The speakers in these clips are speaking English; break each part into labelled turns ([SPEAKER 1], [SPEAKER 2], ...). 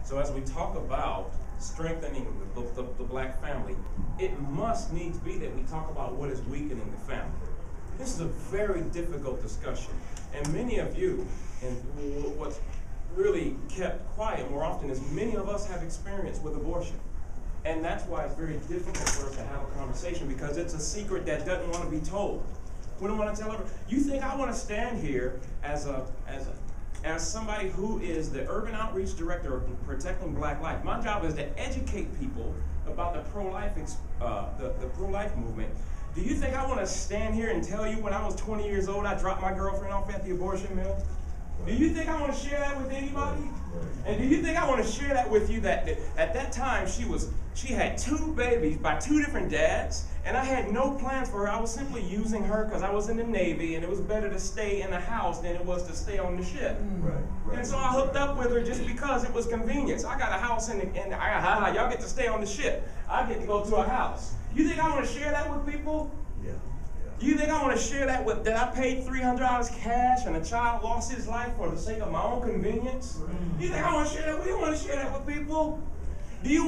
[SPEAKER 1] So as we talk about strengthening the black family, it must needs be that we talk about what is weakening the family. This is a very difficult discussion. And many of you, and what's really kept quiet more often is many of us have experience with abortion. And that's why it's very difficult for us to have a conversation, because it's a secret that doesn't want to be told. We don't want to tell everyone. You think I want to stand here as somebody who is the Urban Outreach Director of Protecting Black Life? My job is to educate people about the pro-life the pro-life movement. Do you think I want to stand here and tell you when I was 20 years old I dropped my girlfriend off at the abortion mill? Do you think I want to share that with anybody? And do you think I want to share that with you that at that time she had 2 babies by 2 different dads, and I had no plans for her. I was simply using her because I was in the Navy and it was better to stay in the house than it was to stay on the ship. Right. And so I hooked up with her just because it was convenience. I got a house y'all get to stay on the ship. I get to go to a house. You think I want to share that with people? Yeah. You think I want to share that with that I paid $300 cash and a child lost his life for the sake of my own convenience? You think I want to share that? We don't want to share that with people. Do you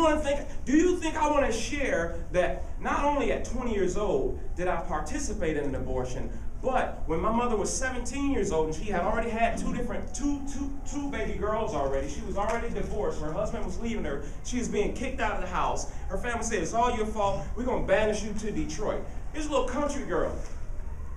[SPEAKER 1] think I want to share that not only at 20 years old did I participate in an abortion, but when my mother was 17 years old and she had already had two baby girls already, she was already divorced, her husband was leaving her, she was being kicked out of the house, her family said, it's all your fault, we're going to banish you to Detroit. Here's a little country girl,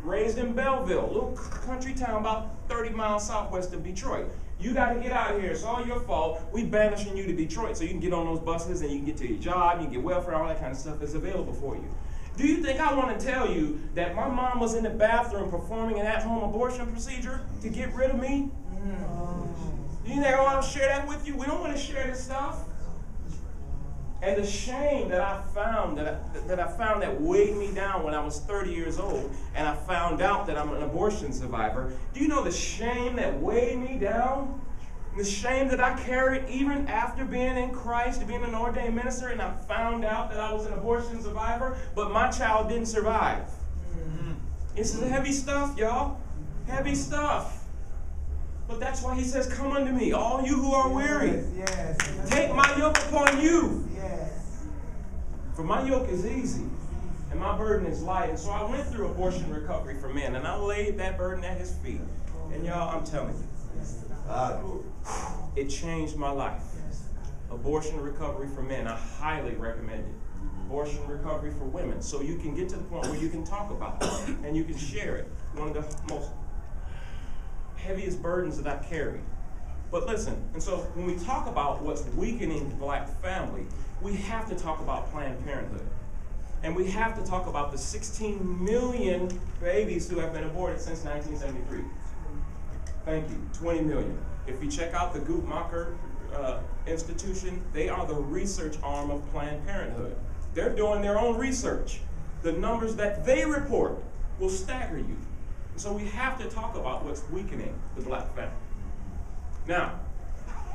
[SPEAKER 1] raised in Belleville, a little country town about 30 miles southwest of Detroit. You got to get out of here. It's all your fault. We banishing you to Detroit so you can get on those buses and you can get to your job, you can get welfare, all that kind of stuff is available for you. Do you think I want to tell you that my mom was in the bathroom performing an at-home abortion procedure to get rid of me? Do you think I want to share that with you? We don't want to share this stuff. And the shame that I found that weighed me down when I was 30 years old, and I found out that I'm an abortion survivor. Do you know the shame that weighed me down? The shame that I carried even after being in Christ, being an ordained minister, and I found out that I was an abortion survivor, but my child didn't survive. It's heavy stuff, y'all. Heavy stuff. But that's why he says, come unto me, all you who are weary. Yes. Take my yoke upon you. Yes. For my yoke is easy, and my burden is light. And so I went through abortion recovery for men, and I laid that burden at his feet. And y'all, I'm telling you, it changed my life. Abortion recovery for men, I highly recommend it. Abortion recovery for women, so you can get to the point where you can talk about it, and you can share it. One of the most heaviest burdens that I carried. But listen, and so when we talk about what's weakening the black family, we have to talk about Planned Parenthood. And we have to talk about the 16 million babies who have been aborted since 1973. Thank you, 20 million. If you check out the Guttmacher Institution, they are the research arm of Planned Parenthood. They're doing their own research. The numbers that they report will stagger you. So we have to talk about what's weakening the black family. Now,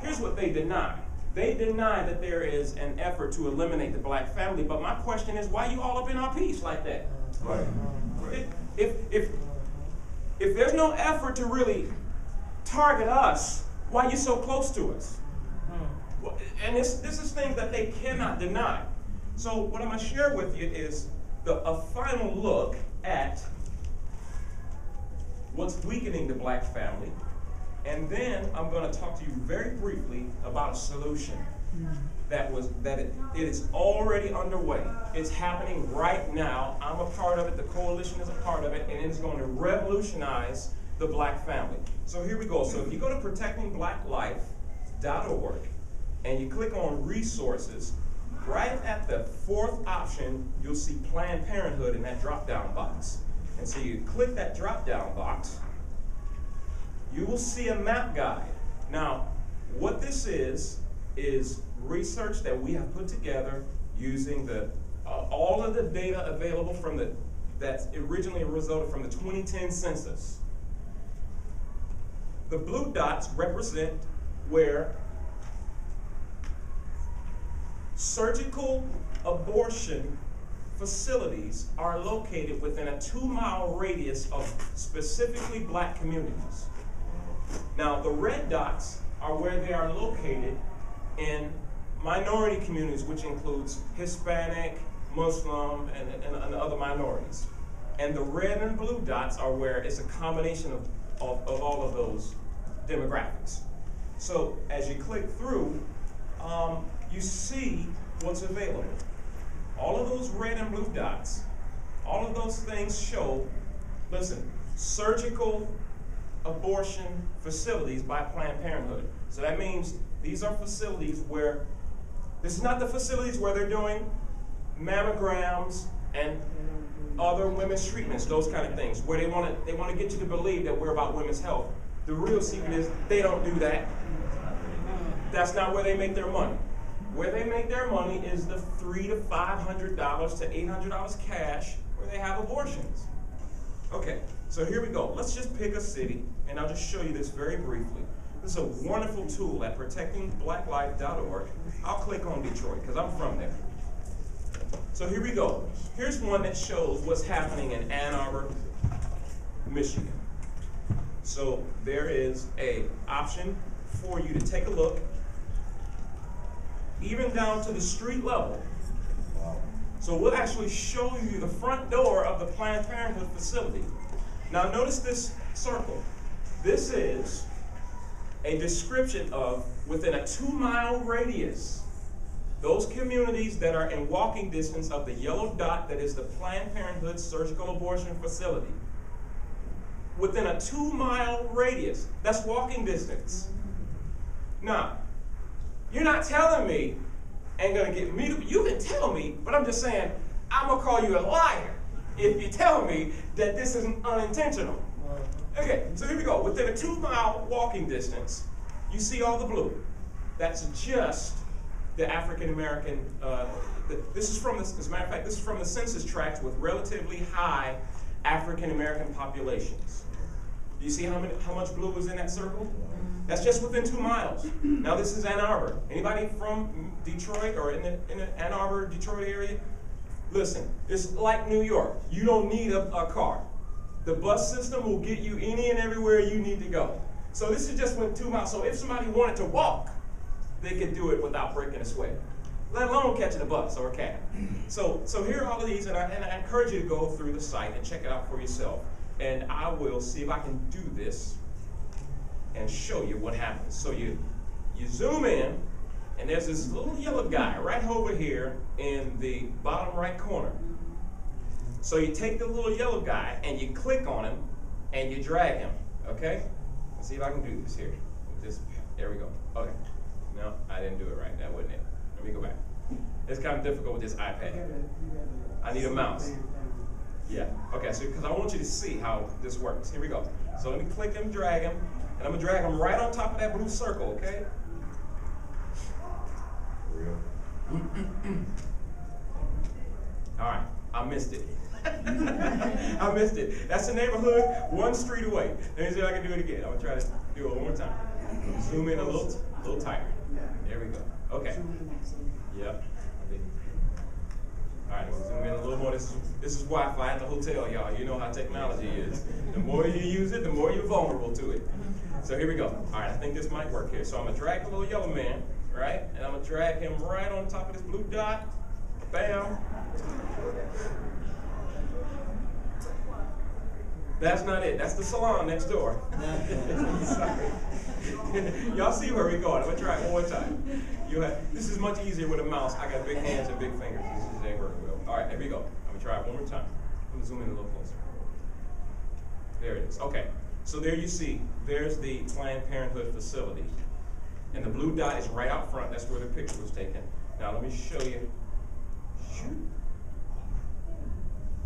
[SPEAKER 1] here's what they deny. They deny that there is an effort to eliminate the black family, but my question is, why you all up in our piece like that? Right. If there's no effort to really target us, why are you so close to us? And this is things that they cannot deny. So what I'm going to share with you is a final look at what's weakening the black family, and then I'm going to talk to you very briefly about a solution it is already underway. It's happening right now. I'm a part of it. The coalition is a part of it, and it's going to revolutionize the black family. So here we go. So if you go to protectingblacklife.org and you click on resources, right at the 4th option, you'll see Planned Parenthood in that drop-down box. And so you click that drop-down box, you will see a map guide. Now, what this is research that we have put together using all of the data available that originally resulted from the 2010 census. The blue dots represent where surgical abortion facilities are located within a 2-mile radius of specifically black communities. Now, the red dots are where they are located in minority communities, which includes Hispanic, Muslim, and other minorities. And the red and blue dots are where it's a combination of all of those demographics. So as you click through, you see what's available. All of those red and blue dots, all of those things show, listen, surgical abortion facilities by Planned Parenthood. So that means these are facilities where, this is not the facilities where they're doing mammograms and other women's treatments, those kind of things, where they want to get you to believe that we're about women's health. The real secret is they don't do that. That's not where they make their money. Where they make their money is the $300 to $500 to $800 cash where they have abortions. Okay, so here we go. Let's just pick a city, and I'll just show you this very briefly. This is a wonderful tool at protectingblacklife.org. I'll click on Detroit because I'm from there. So here we go. Here's one that shows what's happening in Ann Arbor, Michigan. So there is an option for you to take a look, even down to the street level. So we'll actually show you the front door of the Planned Parenthood facility. Now notice this circle. This is a description of within a 2-mile radius, those communities that are in walking distance of the yellow dot that is the Planned Parenthood surgical abortion facility. Within a 2-mile radius, that's walking distance. Now, you're not telling me ain't gonna get me, you can tell me, but I'm just saying, I'm gonna call you a liar if you tell me that this isn't unintentional. Okay, so here we go. Within a 2-mile walking distance, you see all the blue. That's just the African American, this is from, as a matter of fact, this is from the census tracts with relatively high African American populations. Do you see how much blue is in that circle? That's just within 2 miles. Now this is Ann Arbor. Anybody from Detroit or in the Ann Arbor, Detroit area? Listen, it's like New York. You don't need a car. The bus system will get you any and everywhere you need to go. So this is just within 2 miles. So if somebody wanted to walk, they could do it without breaking a sweat, let alone catching a bus or a cab. So here are all of these, and I encourage you to go through the site and check it out for yourself. And I will see if I can do this and show you what happens. So you zoom in, and there's this little yellow guy right over here in the bottom right corner. So you take the little yellow guy and you click on him and you drag him, okay? Let's see if I can do this here. There we go. Okay. No, I didn't do it right. That wasn't it. Let me go back. It's kind of difficult with this iPad. I need a mouse. Yeah, okay, so because I want you to see how this works. Here we go. So let me click him, drag him, and I'm gonna drag him right on top of that blue circle, okay? All right, I missed it. I missed it. That's the neighborhood 1 street away. Let me see if I can do it again. I'm gonna try to do it one more time. Zoom in a little tighter. There we go. Okay. Yep. All right, we'll zoom in a little more. This is Wi-Fi at the hotel, y'all. You know how technology is. The more you use it, the more you're vulnerable to it. So here we go. All right, I think this might work here. So I'm gonna drag the little yellow man, right? And I'm gonna drag him right on top of this blue dot. Bam. That's not it. That's the salon next door. Sorry. Y'all see where we're going. I'm gonna try it one more time. This is much easier with a mouse. I got big hands and big fingers. This ain't working well. All right, here we go. I'm gonna try it one more time. I'm gonna zoom in a little closer. There it is. Okay. So there you see, there's the Planned Parenthood facility. And the blue dot is right out front. That's where the picture was taken. Now let me show you. Shoot.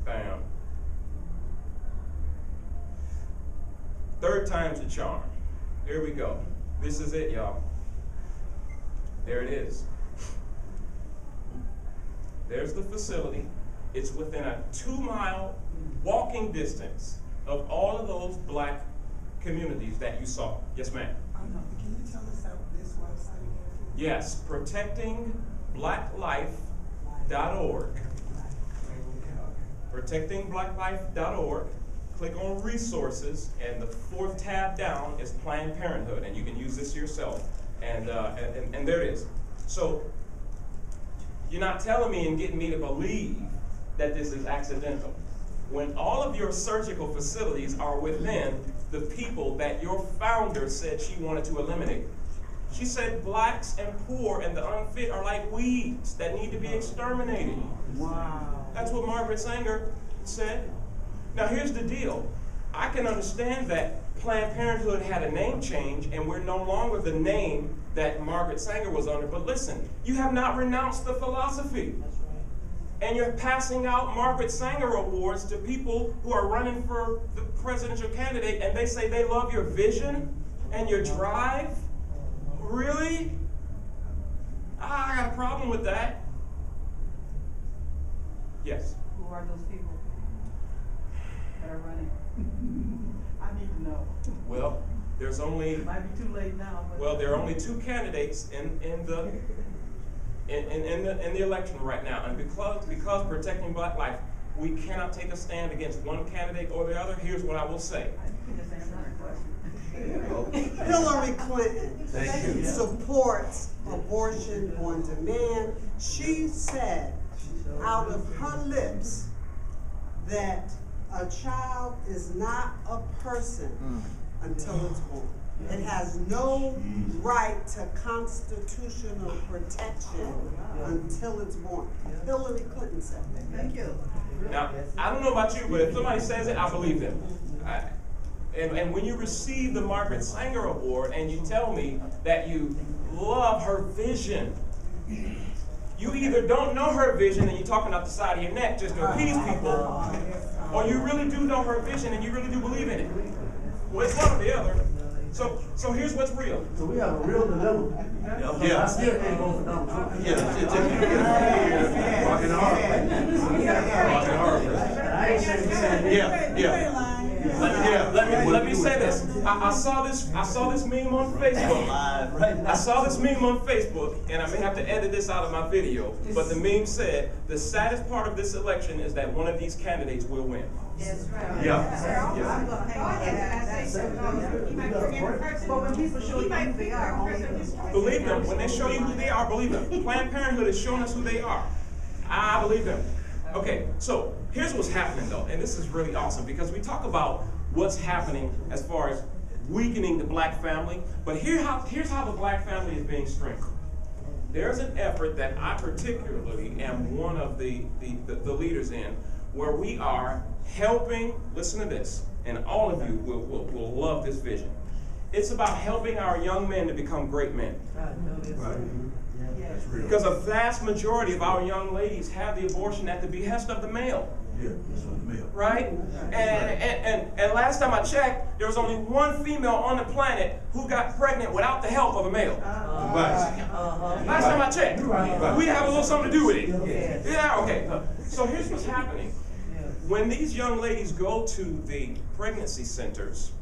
[SPEAKER 1] Bam. Third time's the charm. Here we go. This is it, y'all. There it is. There's the facility. It's within a 2-mile walking distance of all of those black communities that you saw. Yes, ma'am.
[SPEAKER 2] Can you tell us how this website again?
[SPEAKER 1] Yes, protectingblacklife.org. Protectingblacklife.org. Click on resources, and the 4th tab down is Planned Parenthood, and you can use this yourself. And there it is. So you're not telling me and getting me to believe that this is accidental. When all of your surgical facilities are within the people that your founder said she wanted to eliminate. She said blacks and poor and the unfit are like weeds that need to be exterminated.
[SPEAKER 2] Wow.
[SPEAKER 1] That's what Margaret Sanger said. Now here's the deal. I can understand that Planned Parenthood had a name change and we're no longer the name that Margaret Sanger was under. But listen, you have not renounced the philosophy. And you're passing out Margaret Sanger awards to people who are running for the presidential candidate, and they say they love your vision and your drive. Really? I got a problem with that. Yes?
[SPEAKER 3] Who are those people that are running? I need to know.
[SPEAKER 1] Well, there's only...
[SPEAKER 3] It might be too late now. But
[SPEAKER 1] well, there are only two candidates in the election right now, and because protecting black life, we cannot take a stand against one candidate or the other. Here's what I will say.
[SPEAKER 3] I can just answer my question.
[SPEAKER 2] Hillary Clinton supports abortion on demand. She said out of her lips that a child is not a person until it's born. It has no right to constitutional protection until it's born. Hillary Clinton said that.
[SPEAKER 3] Thank you.
[SPEAKER 1] Now, I don't know about you, but if somebody says it, I believe them. And when you receive the Margaret Sanger Award and you tell me that you love her vision, you either don't know her vision and you're talking out the side of your neck just to appease people, or you really do know her vision and you really do believe in it. Well, it's one or the other. So here's what's real.
[SPEAKER 4] So we have a real dilemma.
[SPEAKER 5] Yeah.
[SPEAKER 4] I still can't go for Donald Trump.
[SPEAKER 5] Rocking hard. Rocking hard.
[SPEAKER 4] I ain't saying
[SPEAKER 1] Let me say this. I saw this meme on Facebook. I saw this meme on Facebook, and I may have to edit this out of my video. But the meme said the saddest part of this election is that one of these candidates will win.
[SPEAKER 3] That's right.
[SPEAKER 5] Yeah.
[SPEAKER 3] But when people show you who they are,
[SPEAKER 1] Believe them. When they show you who they are, believe them. Planned Parenthood is showing us who they are. I believe them. Okay, so here's what's happening though, and this is really awesome because we talk about what's happening as far as weakening the black family, but here's how the black family is being strengthened. There's an effort that I particularly am one of the leaders in, where we are helping, listen to this, and all of you will love this vision. It's about helping our young men to become great men.
[SPEAKER 5] Right. That's real.
[SPEAKER 1] Because a vast majority of our young ladies have the abortion at the behest of the male.
[SPEAKER 5] Yeah, that's what the male.
[SPEAKER 1] Right? And last time I checked, there was only one female on the planet who got pregnant without the help of a male.
[SPEAKER 5] Right.
[SPEAKER 1] Last time I checked.
[SPEAKER 5] Right.
[SPEAKER 1] We have a little something to do with it. Yeah, okay. So here's what's happening. When these young ladies go to the pregnancy centers,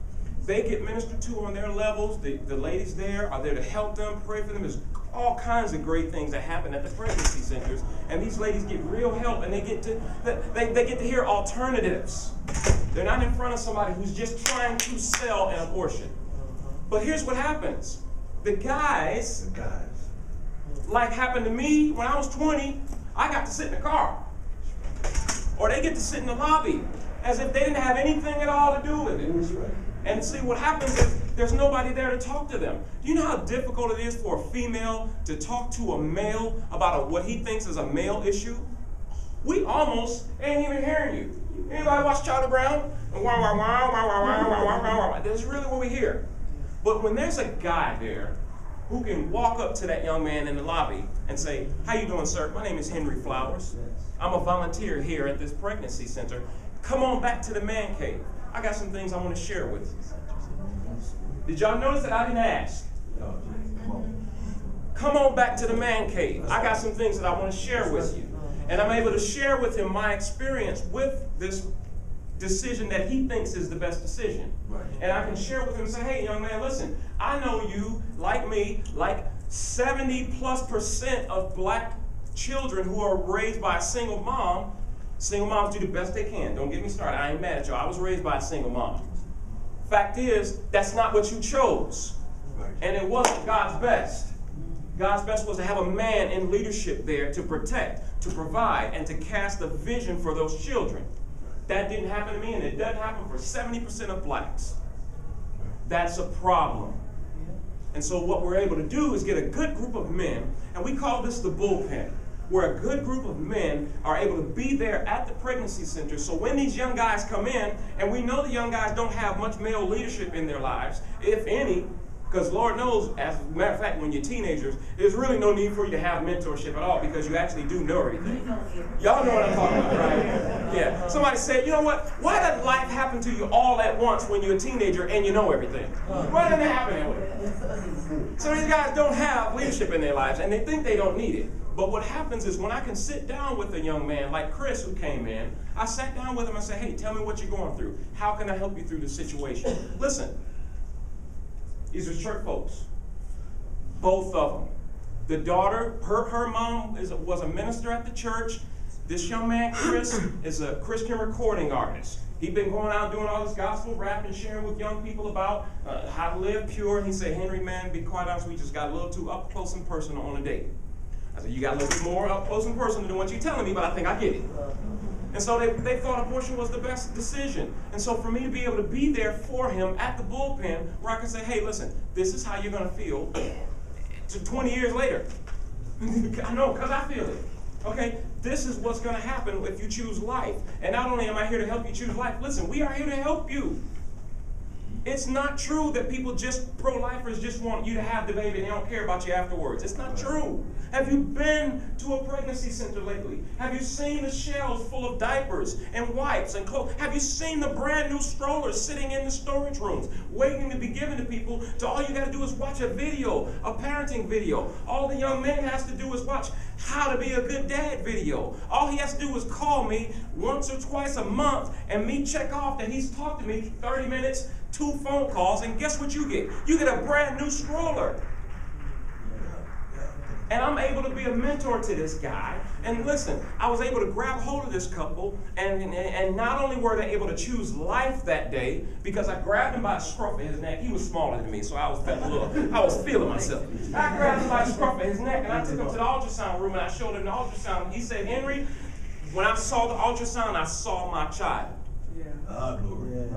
[SPEAKER 1] they get ministered to on their levels. The ladies there are there to help them, pray for them. There's all kinds of great things that happen at the pregnancy centers, and these ladies get real help, and they get to hear alternatives. They're not in front of somebody who's just trying to sell an abortion. But here's what happens: the guys, like happened to me when I was 20, I got to sit in the car, or they get to sit in the lobby, as if they didn't have anything at all to do with it.
[SPEAKER 5] That's right.
[SPEAKER 1] And see, what happens is there's nobody there to talk to them. Do you know how difficult it is for a female to talk to a male about what he thinks is a male issue? We almost ain't even hearing you. Anybody watch Charlie Brown? That's really what we hear. But when there's a guy there who can walk up to that young man in the lobby and say, "How you doing, sir? My name is Henry Flowers. I'm a volunteer here at this pregnancy center. Come on back to the man cave. I got some things I want to share with you." Did y'all notice that I didn't ask? Come on back to the man cave. I got some things that I want to share with you. And I'm able to share with him my experience with this decision that he thinks is the best decision.
[SPEAKER 5] Right.
[SPEAKER 1] And I can share with him and say, "Hey, young man, listen, I know you, like me, like 70+% of black children who are raised by a single mom. Single moms do the best they can. Don't get me started. I ain't mad at y'all. I was raised by a single mom. Fact is, that's not what you chose.
[SPEAKER 5] Right.
[SPEAKER 1] And it wasn't God's best. God's best was to have a man in leadership there to protect, to provide, and to cast a vision for those children. That didn't happen to me, and it doesn't happen for 70% of blacks. That's a problem. And so what we're able to do is get a good group of men, and we call this the bullpen, where a good group of men are able to be there at the pregnancy center. So when these young guys come in, and we know the young guys don't have much male leadership in their lives, if any, because Lord knows, as a matter of fact, when you're teenagers, there's really no need for you to have mentorship at all because you actually do know everything. Y'all know what I'm talking about, right? Yeah. Somebody said, you know what? Why does life happen to you all at once when you're a teenager and you know everything? Why doesn't it happen that way? So these guys don't have leadership in their lives and they think they don't need it. But what happens is when I can sit down with a young man like Chris who came in, I sat down with him and said, hey, tell me what you're going through. How can I help you through this situation? Listen. These are church folks, both of them. The daughter, her mom was a minister at the church. This young man, Chris, is a Christian recording artist. He'd been going out doing all this gospel rap and sharing with young people about how to live pure. And he said, Henry, man, be quite honest, we just got a little too up close and personal on a date. I said, you got a little bit more up close and personal than what you're telling me, but I think I get it. And so they thought abortion was the best decision. And so for me to be able to be there for him at the bullpen where I can say, hey, listen, this is how you're going to feel 20 years later. I know, because I feel it. Okay, this is what's going to happen if you choose life. And not only am I here to help you choose life, listen, we are here to help you. It's not true that people pro-lifers just want you to have the baby and they don't care about you afterwards. It's not true. Have you been to a pregnancy center lately? Have you seen the shelves full of diapers and wipes and clothes? Have you seen the brand new strollers sitting in the storage rooms waiting to be given to people? All you got to do is watch a video, a parenting video. All the young man has to do is watch how to be a good dad video. All he has to do is call me once or twice a month and me check off that he's talked to me 30 minutes, 2 phone calls, and guess what you get? You get a brand new stroller. And I'm able to be a mentor to this guy. And listen, I was able to grab hold of this couple, and not only were they able to choose life that day, because I grabbed him by the scruff of his neck. He was smaller than me, so I was feeling myself. I grabbed him by the scruff of his neck, and I took him to the ultrasound room, and I showed him the ultrasound. He said, Henry, when I saw the ultrasound, I saw my child.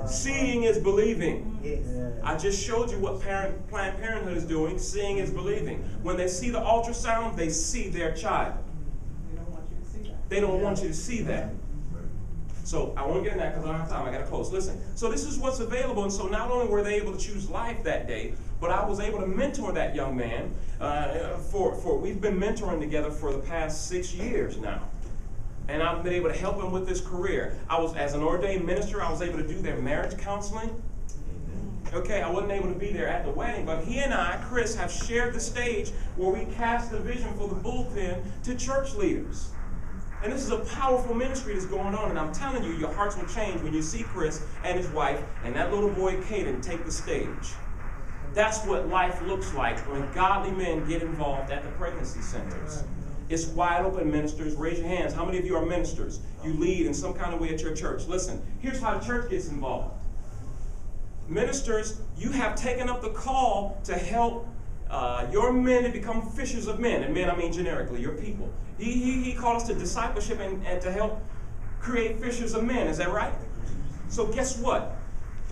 [SPEAKER 1] Seeing is believing. I just showed you what Planned Parenthood is doing. Seeing is believing. When they see the ultrasound, they see their child.
[SPEAKER 3] They don't want you to see that.
[SPEAKER 1] They don't want you to see that. So I won't get in that because I don't have time. I got to close. Listen. So this is what's available. And so not only were they able to choose life that day, but I was able to mentor that young man. We've been mentoring together for the past 6 years now. And I've been able to help him with his career. As an ordained minister, I was able to do their marriage counseling. Okay, I wasn't able to be there at the wedding, but he and I, Chris, have shared the stage where we cast the vision for the bullpen to church leaders. And this is a powerful ministry that's going on, and I'm telling you, your hearts will change when you see Chris and his wife and that little boy, Caden, take the stage. That's what life looks like when godly men get involved at the pregnancy centers. It's wide open, ministers. Raise your hands. How many of you are ministers? You lead in some kind of way at your church. Listen, here's how the church gets involved. Ministers, you have taken up the call to help your men to become fishers of men. And men, I mean generically, your people. He called us to discipleship and to help create fishers of men. Is that right? So guess what?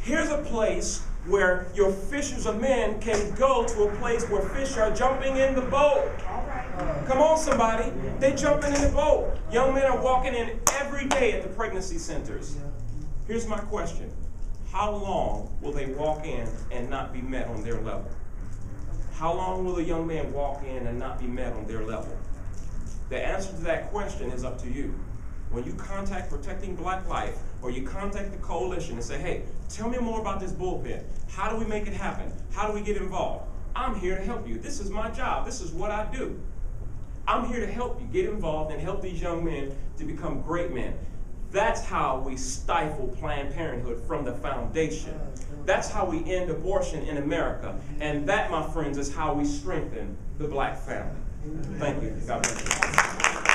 [SPEAKER 1] Here's a place where your fishers of men can go to a place where fish are jumping in the boat. Come on, somebody. They're jumping in the boat. Young men are walking in every day at the pregnancy centers. Here's my question. How long will they walk in and not be met on their level? How long will a young man walk in and not be met on their level? The answer to that question is up to you. When you contact Protecting Black Life, or you contact the coalition and say, hey, tell me more about this bullpen. How do we make it happen? How do we get involved? I'm here to help you. This is my job. This is what I do. I'm here to help you get involved and help these young men to become great men. That's how we stifle Planned Parenthood from the foundation. That's how we end abortion in America. And that, my friends, is how we strengthen the black family. Thank you. God bless you.